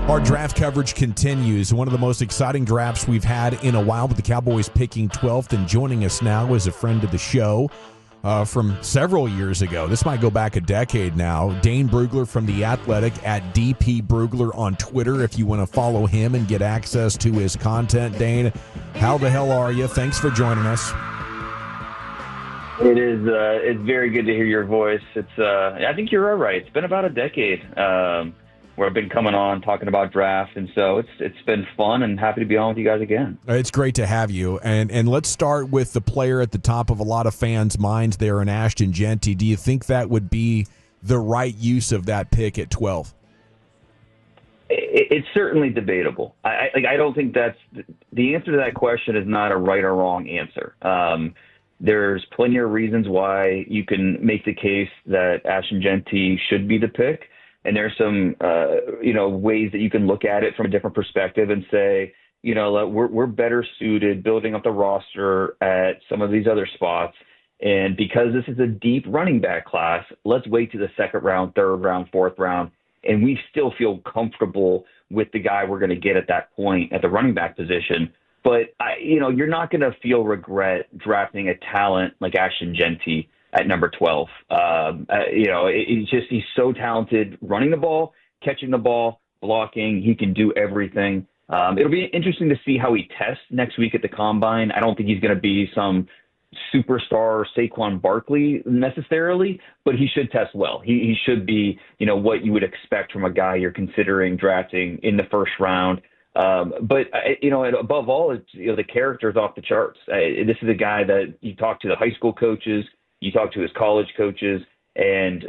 Our draft coverage continues. One of the most exciting drafts we've had in a while, with the Cowboys picking 12th, and joining us now is a friend of the show from several years ago. This might go back a decade now. Dane Brugler from The Athletic, at DP Brugler on Twitter, if you want to follow him and get access to his content. Dane, how the hell are you? Thanks for joining us. It is. It's very good to hear your voice. I think you're all right. It's been about a decade where I've been coming on talking about draft, and so it's been fun, and happy to be on with you guys again. It's great to have you, and let's start with the player at the top of a lot of fans' minds there in Ashton Jeanty. Do you think that would be the right use of that pick at 12? It's certainly debatable. I don't think that's the answer to that question is not a right or wrong answer. There's plenty of reasons why you can make the case that Ashton Jeanty should be the pick. And there's some, ways that you can look at it from a different perspective and say, we're better suited building up the roster at some of these other spots. And because this is a deep running back class, let's wait to the second round, third round, fourth round. And we still feel comfortable with the guy we're going to get at that point at the running back position. But, you're not going to feel regret drafting a talent like Ashton Jeanty at number 12. He's so talented running the ball, catching the ball, blocking. He can do everything. It'll be interesting to see how he tests next week at the Combine. I don't think he's going to be some superstar Saquon Barkley necessarily, but he should test well. He should be, what you would expect from a guy you're considering drafting in the first round. But above all, it's, the character's off the charts. This is a guy that you talk to the high school coaches, you talk to his college coaches, and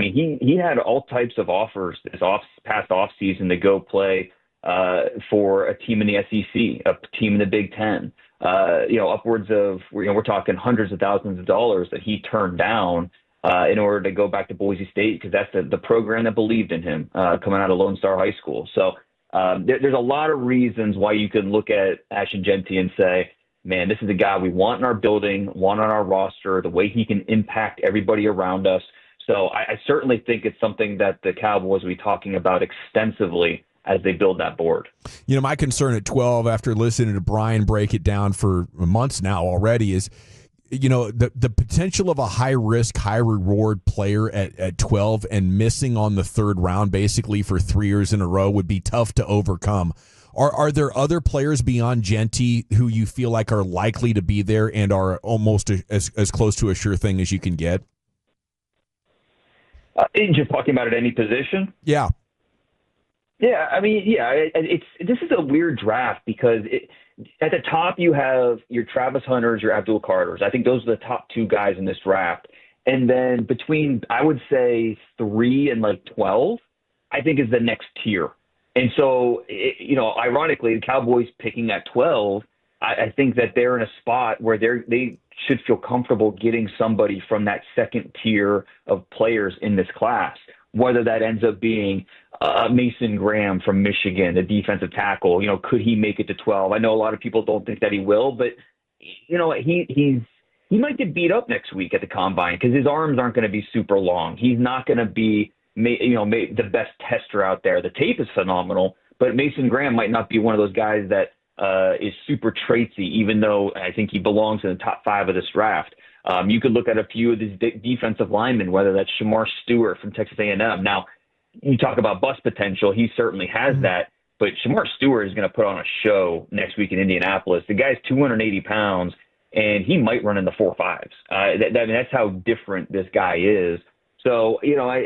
he had all types of offers this past offseason to go play for a team in the SEC, a team in the Big Ten. Upwards of we're talking hundreds of thousands of dollars that he turned down in order to go back to Boise State, because that's the program that believed in him coming out of Lone Star High School. So there's a lot of reasons why you can look at Ashton Jeanty and say, man, this is a guy we want in our building, want on our roster, the way he can impact everybody around us. So I certainly think it's something that the Cowboys will be talking about extensively as they build that board. My concern at 12, after listening to Brian break it down for months now already, is, the potential of a high-risk, high-reward player at 12 and missing on the third round basically for 3 years in a row would be tough to overcome. Are there other players beyond Jeanty who you feel like are likely to be there and are almost as close to a sure thing as you can get? Just talking about at any position? Yeah. Yeah, this is a weird draft because at the top you have your Travis Hunters, your Abdul Carters. I think those are the top two guys in this draft. And then between, I would say, 3 and 12, I think is the next tier. And so, ironically, the Cowboys picking at 12, I think that they're in a spot where they should feel comfortable getting somebody from that second tier of players in this class, whether that ends up being Mason Graham from Michigan, a defensive tackle. Could he make it to 12? I know a lot of people don't think that he will, but, he might get beat up next week at the Combine because his arms aren't going to be super long. He's not going to be the best tester out there. The tape is phenomenal, but Mason Graham might not be one of those guys that is super traitsy, even though I think he belongs in the top 5 of this draft. You could look at a few of these defensive linemen, whether that's Shamar Stewart from Texas A&M. Now, you talk about bust potential. He certainly has that, but Shamar Stewart is going to put on a show next week in Indianapolis. The guy's 280 pounds, and he might run in the 4.5s. That's how different this guy is. So,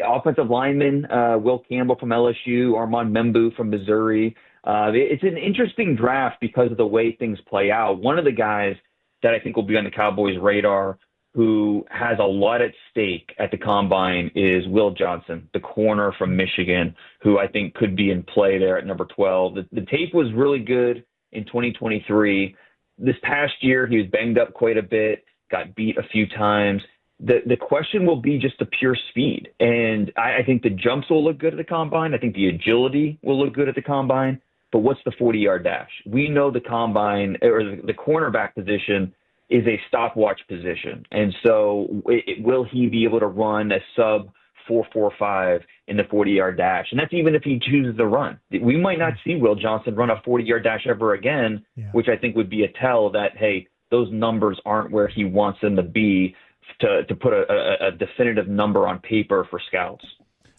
offensive lineman, Will Campbell from LSU, Armand Membu from Missouri. It's an interesting draft because of the way things play out. One of the guys that I think will be on the Cowboys' radar who has a lot at stake at the Combine is Will Johnson, the corner from Michigan, who I think could be in play there at number 12. The tape was really good in 2023. This past year, he was banged up quite a bit, got beat a few times. The question will be just the pure speed. And I think the jumps will look good at the Combine. I think the agility will look good at the Combine. But what's the 40-yard dash? We know the Combine, or the cornerback position, is a stopwatch position. And so will he be able to run a sub 4.45 in the 40-yard dash. And that's even if he chooses to run. We might not see Will Johnson run a 40-yard dash ever again, which I think would be a tell that, hey, those numbers aren't where he wants them to be to put a definitive number on paper for scouts.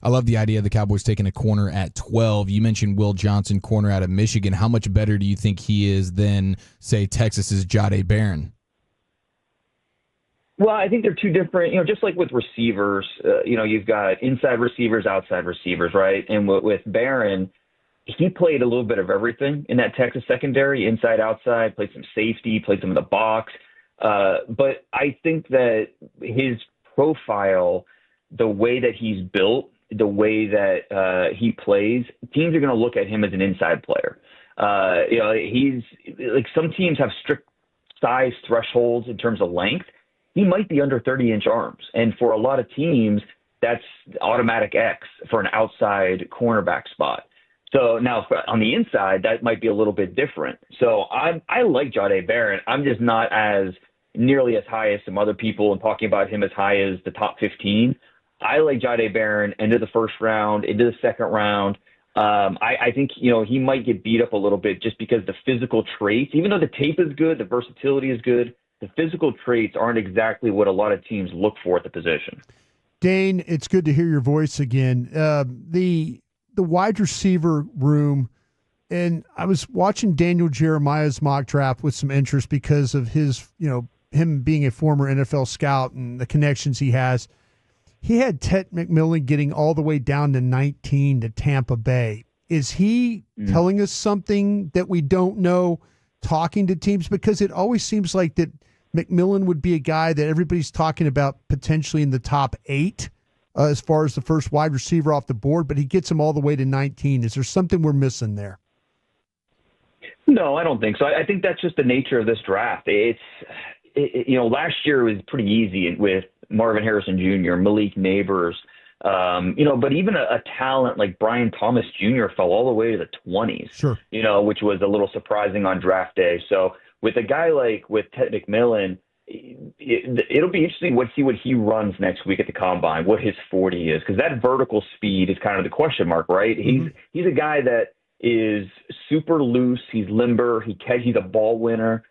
I love the idea of the Cowboys taking a corner at 12. You mentioned Will Johnson, corner out of Michigan. How much better do you think he is than, say, Texas's Jahdae Barron? Well, I think they're two different, just like with receivers, you've got inside receivers, outside receivers, right? And with Barron, he played a little bit of everything in that Texas secondary, inside, outside, played some safety, played some in the box. But I think that his profile, the way that he's built, the way that he plays, teams are going to look at him as an inside player. He's like, some teams have strict size thresholds in terms of length. He might be under 30-inch arms. And for a lot of teams, that's automatic X for an outside cornerback spot. So now on the inside, that might be a little bit different. So I like Jahdae Barron. I'm just not as nearly as high as some other people and talking about him as high as the top 15. I like Jahdae Barron into the first round, into the second round. I think, he might get beat up a little bit just because the physical traits, even though the tape is good, the versatility is good, the physical traits aren't exactly what a lot of teams look for at the position. Dane, it's good to hear your voice again. The wide receiver room, and I was watching Daniel Jeremiah's mock draft with some interest because of his, him being a former NFL scout and the connections he has. He had Ted McMillan getting all the way down to 19 to Tampa Bay. Is he telling us something that we don't know talking to teams? Because it always seems like that McMillan would be a guy that everybody's talking about potentially in the top 8 as far as the first wide receiver off the board, but he gets him all the way to 19. Is there something we're missing there? No, I don't think so. I think that's just the nature of this draft. Last year was pretty easy with Marvin Harrison Jr., Malik Neighbors, but even a talent like Brian Thomas Jr. fell all the way to the 20s, sure. Which was a little surprising on draft day. So with a guy with Ted McMillan, it'll be interesting what he runs next week at the combine, what his 40 is, because that vertical speed is kind of the question mark, right? Mm-hmm. He's a guy that is super loose. He's limber. He's a ball winner.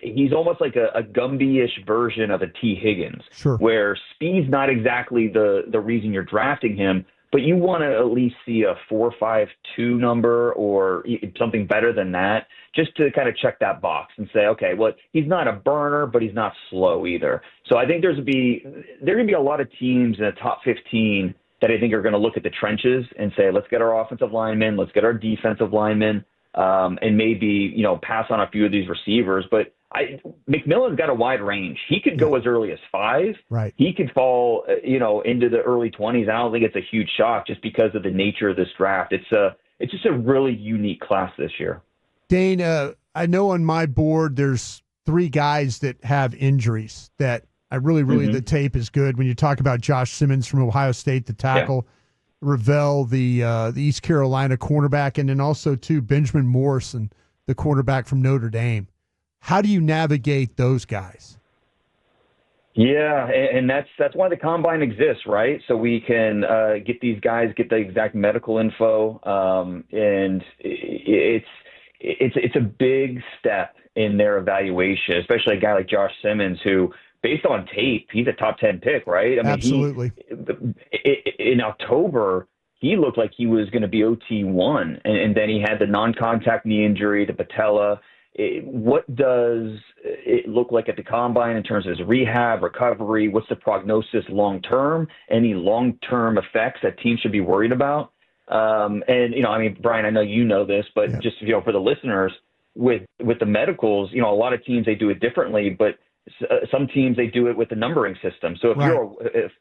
He's almost like a Gumby-ish version of a T. Higgins, sure. Where speed's not exactly the reason you're drafting him, but you want to at least see a 4.52 number or something better than that, just to kind of check that box and say, okay, well, he's not a burner, but he's not slow either. So I think there are going to be a lot of teams in the top 15 that I think are going to look at the trenches and say, let's get our offensive linemen, let's get our defensive linemen. And maybe, pass on a few of these receivers. But McMillan's got a wide range. He could go as early as 5. Right. He could fall, into the early 20s. I don't think it's a huge shock just because of the nature of this draft. It's just a really unique class this year. Dane, I know on my board there's 3 guys that have injuries that I really, the tape is good. When you talk about Josh Simmons from Ohio State, the tackle. Yeah. Ravel, the East Carolina cornerback, and then also, too, Benjamin Morrison, the cornerback from Notre Dame. How do you navigate those guys? Yeah, and that's why the combine exists, right? So we can get these guys, get the exact medical info, and it's a big step in their evaluation, especially a guy like Josh Simmons, who, based on tape, he's a top 10 pick, right? I mean, absolutely. In October, he looked like he was going to be OT1, and then he had the non-contact knee injury, the patella. What does it look like at the combine in terms of his rehab, recovery? What's the prognosis long-term? Any long-term effects that teams should be worried about? And, Brian, I know you know this, but just, for the listeners, with the medicals, a lot of teams, they do it differently, but some teams, they do it with the numbering system. So if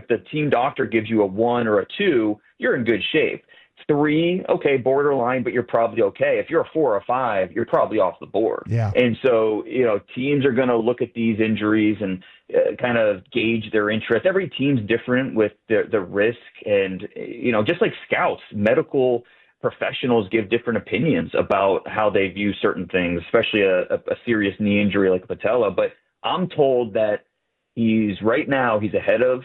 the team doctor gives you a 1 or a 2, you're in good shape. 3, okay, borderline, but you're probably okay. If you're a 4 or a 5, you're probably off the board. Yeah. And so, teams are going to look at these injuries and kind of gauge their interest. Every team's different with the risk, and, just like scouts, medical professionals give different opinions about how they view certain things, especially a serious knee injury like a patella. But I'm told that He's right now he's ahead of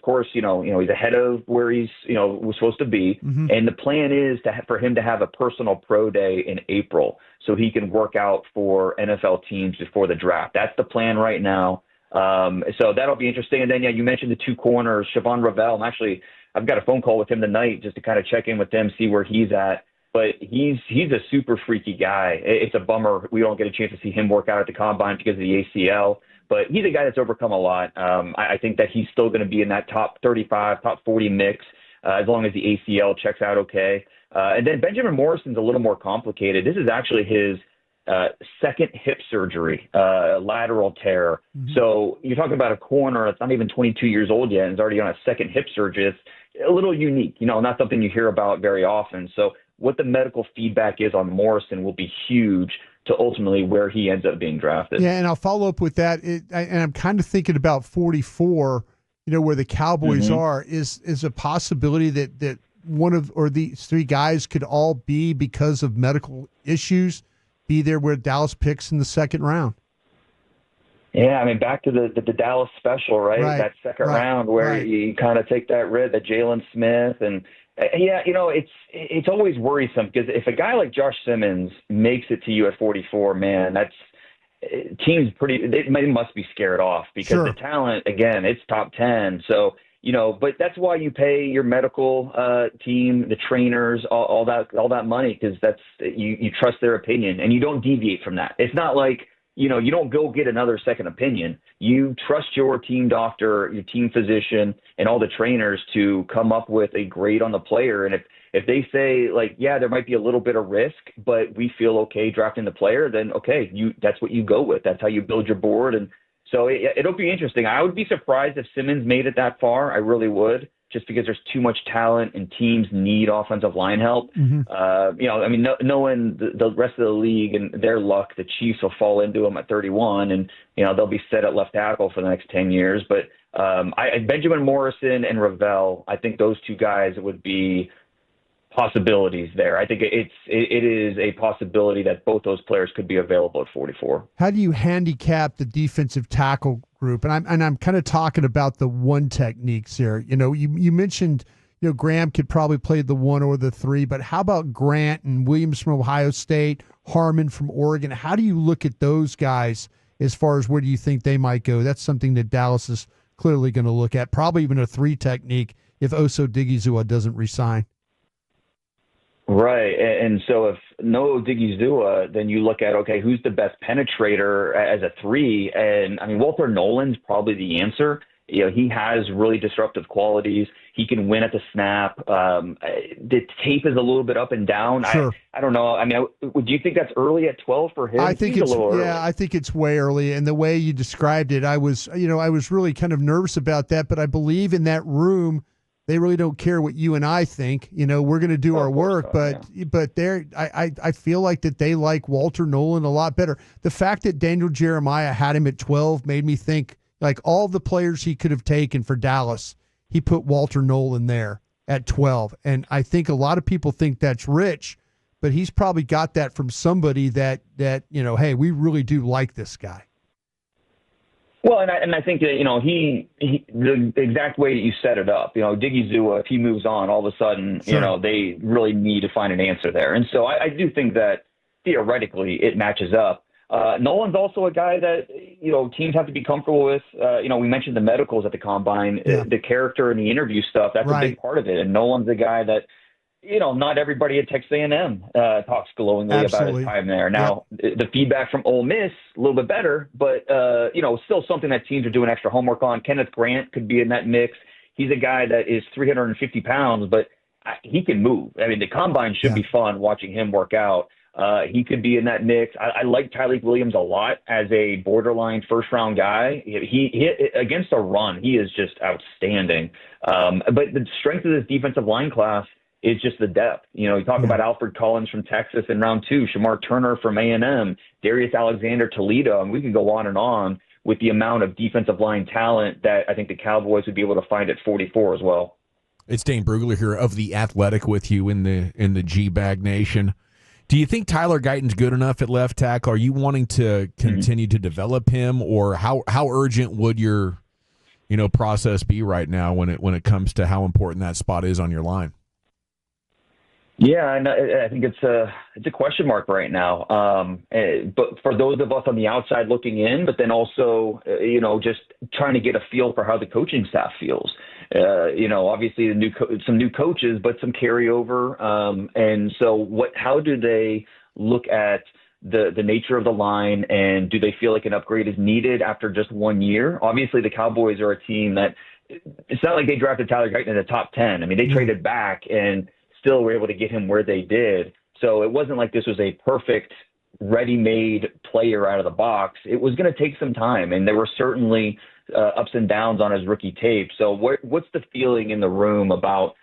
course, he's ahead of where he's, was supposed to be. Mm-hmm. And the plan is for him to have a personal pro day in April so he can work out for NFL teams before the draft. That's the plan right now. So that'll be interesting. And then, you mentioned the two corners, Siobhan Ravel. I've got a phone call with him tonight just to kind of check in with him, see where he's at. But he's a super freaky guy. It's a bummer we don't get a chance to see him work out at the combine because of the ACL. But he's a guy that's overcome a lot. I think that he's still going to be in that top 35, top 40 mix as long as the ACL checks out okay. And then Benjamin Morrison's a little more complicated. This is actually his second hip surgery, lateral tear. Mm-hmm. So you're talking about a corner that's not even 22 years old yet and is already on a second hip surgery. It's a little unique, not something you hear about very often. So what the medical feedback is on Morrison will be huge to ultimately where he ends up being drafted. Yeah, and I'll follow up with that. And I'm kind of thinking about 44, where the Cowboys mm-hmm. are, is a possibility that one of or these three guys could all be, because of medical issues, be there where Dallas picks in the second round. Yeah, back to the Dallas special, right? That second round where you kind of take that Jalen Smith and it's always worrisome because if a guy like Josh Simmons makes it to you at 44, man, that's teams they must be scared off because the talent, again, it's top 10. So, but that's why you pay your medical team, the trainers, all that money, because that's you trust their opinion and you don't deviate from that. It's not like, you don't go get another second opinion. You trust your team doctor, your team physician, and all the trainers to come up with a grade on the player. And if they say, there might be a little bit of risk, but we feel okay drafting the player, then okay, that's what you go with. That's how you build your board. And so it'll be interesting. I would be surprised if Simmons made it that far. I really would, just because there's too much talent and teams need offensive line help. Mm-hmm. Knowing the rest of the league and their luck, the Chiefs will fall into them at 31 and, they'll be set at left tackle for the next 10 years. But Benjamin Morrison and Ravel, I think those two guys would be possibilities there. I think it is a possibility that both those players could be available at 44. How do you handicap the defensive tackle group? And I'm kind of talking about the one techniques here. You mentioned, Graham could probably play the 1 or the 3, but how about Grant and Williams from Ohio State, Harmon from Oregon? How do you look at those guys as far as where do you think they might go? That's something that Dallas is clearly going to look at, probably even a 3 technique if Oso Digizua doesn't resign. Right. And so if no Digizua, then you look at, okay, who's the best penetrator as a 3? And Walter Nolan's probably the answer. He has really disruptive qualities. He can win at the snap. The tape is a little bit up and down. Sure. I don't know. Do you think that's early at 12 for him? I think it's a little early. I think it's way early. And the way you described it, I was really kind of nervous about that, but I believe in that room, they really don't care what you and I think. We're going to do our work, but I feel like that they like Walter Nolan a lot better. The fact that Daniel Jeremiah had him at 12 made me think, all the players he could have taken for Dallas, he put Walter Nolan there at 12. And I think a lot of people think that's rich, but he's probably got that from somebody that hey, we really do like this guy. Well, and I think that, the exact way that you set it up, Digizua, if he moves on, all of a sudden, they really need to find an answer there. And so I do think that theoretically it matches up. Nolan's also a guy that, teams have to be comfortable with. We mentioned the medicals at the combine, the character and the interview stuff. That's a big part of it. And Nolan's a guy that, not everybody at Texas A&M talks glowingly about his time there. Now, the feedback from Ole Miss, a little bit better, but, still something that teams are doing extra homework on. Kenneth Grant could be in that mix. He's a guy that is 350 pounds, but he can move. The combine should be fun watching him work out. He could be in that mix. I like Tyreek Williams a lot as a borderline first-round guy. He against a run, he is just outstanding. But the strength of this defensive line class is just the depth. You talk about Alfred Collins from Texas in round 2, Shamar Turner from A&M, Darius Alexander Toledo, and we could go on with the amount of defensive line talent that I think the Cowboys would be able to find at 44 as well. It's Dane Brugler here of The Athletic with you in the GBag Nation. Do you think Tyler Guyton's good enough at left tackle? Are you wanting to continue to develop him, or how urgent would your process be right now when it comes to how important that spot is on your line? Yeah, and I think it's a question mark right now. But for those of us on the outside looking in, but then also, just trying to get a feel for how the coaching staff feels. Obviously some new coaches, but some carryover. And so how do they look at the nature of the line, and do they feel like an upgrade is needed after just 1 year? Obviously, the Cowboys are a team that it's not like they drafted Tyler Guyton in the top 10. I mean, they traded back and still were able to get him where they did. So it wasn't like this was a perfect, ready-made player out of the box. It was going to take some time, and there were certainly ups and downs on his rookie tape. So what's the feeling in the room about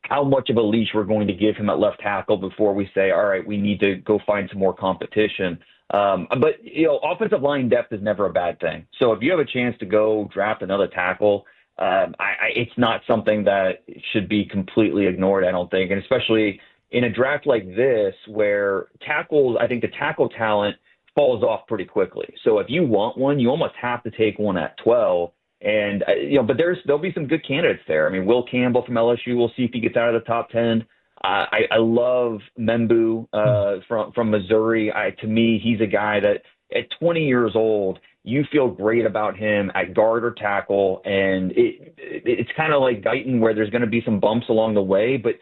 how much of a leash we're going to give him at left tackle before we say, all right, we need to go find some more competition? But offensive line depth is never a bad thing. So if you have a chance to go draft another tackle, it's not something that should be completely ignored, I don't think. And especially in a draft like this where tackles, I think the tackle talent falls off pretty quickly. So if you want one, you almost have to take one at 12. And, but there'll be some good candidates there. I mean, Will Campbell from LSU, we'll see if he gets out of the top 10. I love Membu from Missouri. To me, he's a guy that at 20 years old, you feel great about him at guard or tackle. And it's kind of like Guyton where there's going to be some bumps along the way, but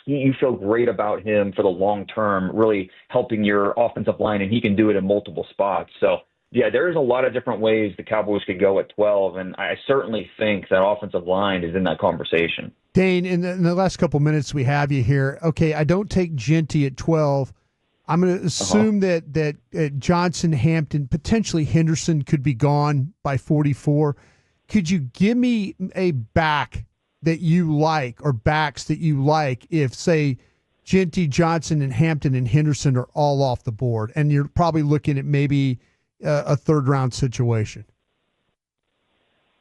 you feel great about him for the long term, really helping your offensive line, and he can do it in multiple spots. So, yeah, there's a lot of different ways the Cowboys could go at 12, and I certainly think that offensive line is in that conversation. Dane, in the last couple minutes we have you here, okay, I don't take Jeanty at 12. I'm going to assume that Johnson, Hampton, potentially Henderson could be gone by 44. Could you give me a back that you like, or backs that you like, if, say, Jeanty, Johnson, and Hampton and Henderson are all off the board, and you're probably looking at maybe a third-round situation?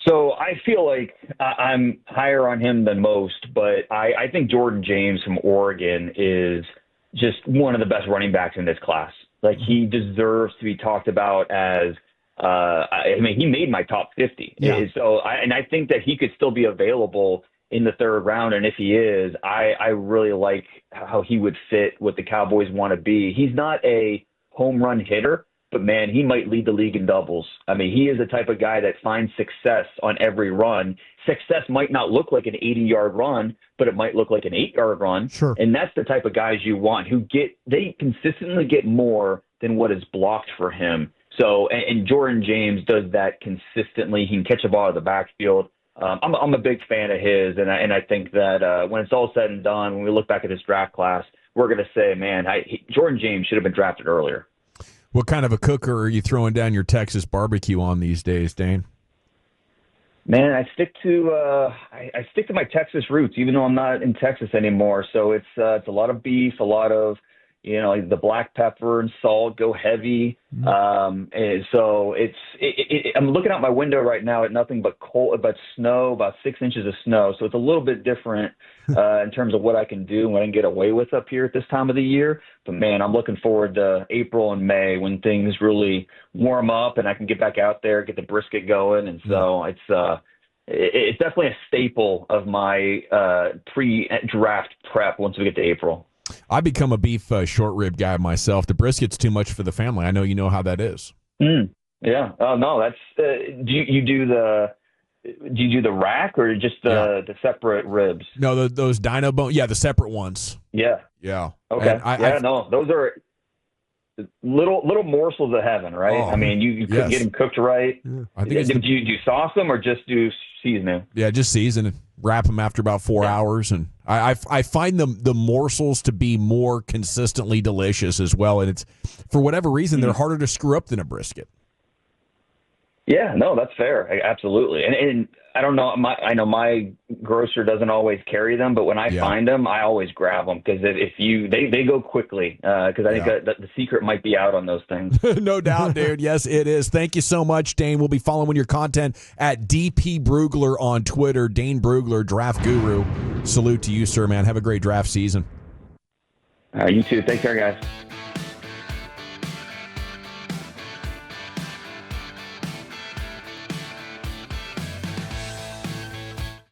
So I feel like I'm higher on him than most, but I think Jordan James from Oregon is just one of the best running backs in this class. Like, he deserves to be talked about as he made my top 50. Yeah. So I think that he could still be available in the third round. And if he is, I really like how he would fit what the Cowboys want to be. He's not a home run hitter, but man, he might lead the league in doubles. I mean, he is the type of guy that finds success on every run. Success might not look like an 80-yard run, but it might look like an 8-yard run. Sure. And that's the type of guys you want, they consistently get more than what is blocked for him. So, and Jordan James does that consistently. He can catch a ball out of the backfield. I'm a big fan of his, and I think that when it's all said and done, when we look back at this draft class, we're going to say, man, Jordan James should have been drafted earlier. What kind of a cooker are you throwing down your Texas barbecue on these days, Dane? Man, I stick to my Texas roots, even though I'm not in Texas anymore. So it's a lot of beef, a lot of like the black pepper and salt go heavy. And so I'm looking out my window right now at nothing but snow, about 6 inches of snow. So it's a little bit different in terms of what I can do and what I can get away with up here at this time of the year. But man, I'm looking forward to April and May when things really warm up and I can get back out there, get the brisket going. And so it's definitely a staple of my pre-draft prep once we get to April. I become a beef short rib guy myself. The brisket's too much for the family. I know you know how that is. Yeah. Oh no, that's do you do the rack or just the separate ribs? No, those dino bone. Yeah, the separate ones. Yeah. Yeah. Okay. No, those are little morsels of heaven, right? Oh, I mean, you could get them cooked right. Yeah. I think do you sauce them or just do seasoning? Yeah, just season and wrap them after about 4 hours, and I find the morsels to be more consistently delicious as well, and it's for whatever reason they're harder to screw up than a brisket. Yeah, no, that's fair, absolutely, and I don't know, I know my grocer doesn't always carry them, but when I find them, I always grab them because they go quickly because I think that the secret might be out on those things. No doubt, dude. Yes, it is. Thank you so much, Dane. We'll be following your content at DP Brugler on Twitter. Dane Brugler, draft guru. Salute to you, sir, man. Have a great draft season. You too. Take care, guys.